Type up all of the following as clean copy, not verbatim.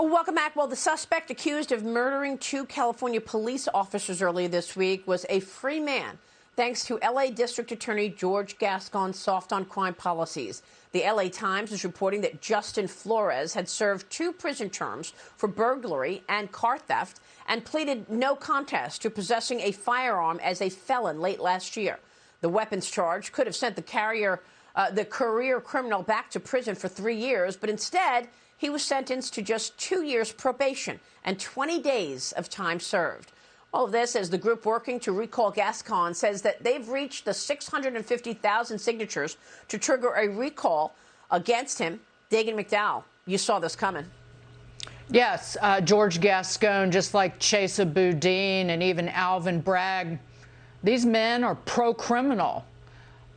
Welcome back. Well, the suspect accused of murdering two California police officers earlier this week was a free man, thanks to L.A. District Attorney George Gascon's soft-on-crime policies. The L.A. Times is reporting that Justin Flores had served 2 prison terms for burglary and car theft and pleaded no contest to possessing a firearm as a felon late last year. The weapons charge could have sent the career criminal back to prison for 3 years, but instead he was sentenced to just 2 years probation and 20 days of time served. All of this as the group working to recall Gascon says that they've reached the 650,000 signatures to trigger a recall against him. Dagen McDowell, you saw this coming. Yes, George Gascon, just like Chesa Boudin and even Alvin Bragg, these men are pro-criminal.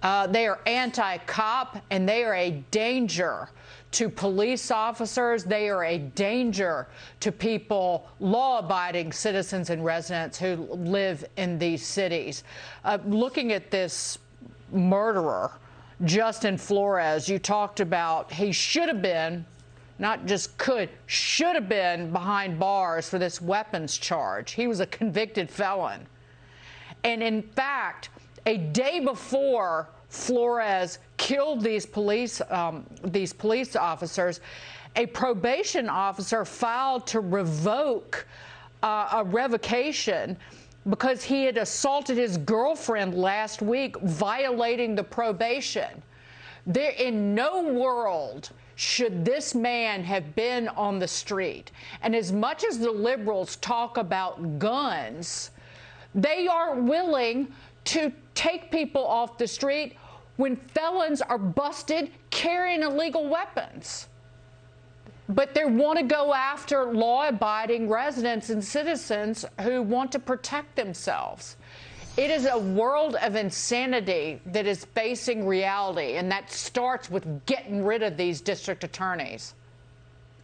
They are anti-cop, and they are a danger to police officers. They are a danger to people, law-abiding citizens and residents who live in these cities. Looking at this murderer, Justin Flores, you talked about he should have been, not just could, should have been behind bars for this weapons charge. He was a convicted felon. And in fact, a day before Flores killed these police officers, a probation officer filed to revoke a revocation because he had assaulted his girlfriend last week, violating the probation. There, in no world should this man have been on the street. And as much as the liberals talk about guns, they are willing to take people off the street when felons are busted carrying illegal weapons. But they want to go after law-abiding residents and citizens who want to protect themselves. It is a world of insanity that is facing reality, and that starts with getting rid of these district attorneys.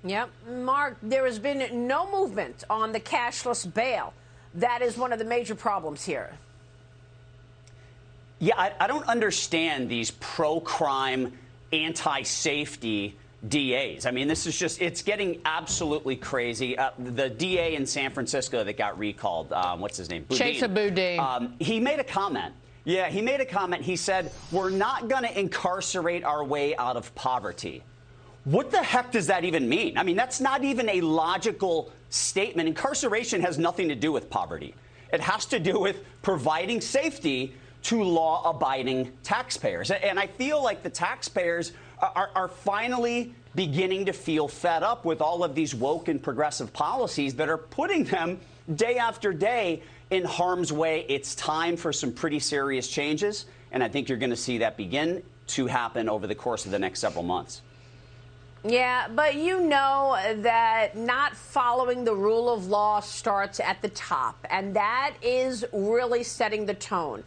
Yep. Mark, there has been no movement on the cashless bail. That is one of the major problems here. Yeah, I don't understand these pro-crime, anti-safety DAs. I mean, this is just, it's getting absolutely crazy. The DA in San Francisco that got recalled, what's his name? Chesa Boudin. He made a comment. Yeah, he made a comment. He said, we're not going to incarcerate our way out of poverty. What the heck does that even mean? I mean, that's not even a logical statement. Incarceration has nothing to do with poverty. It has to do with providing safety to law-abiding taxpayers. And I feel like the taxpayers are finally beginning to feel fed up with all of these woke and progressive policies that are putting them day after day in harm's way. It's time for some pretty serious changes, and I think you're going to see that begin to happen over the course of the next several months. Yeah, but you know that not following the rule of law starts at the top, and that is really setting the tone.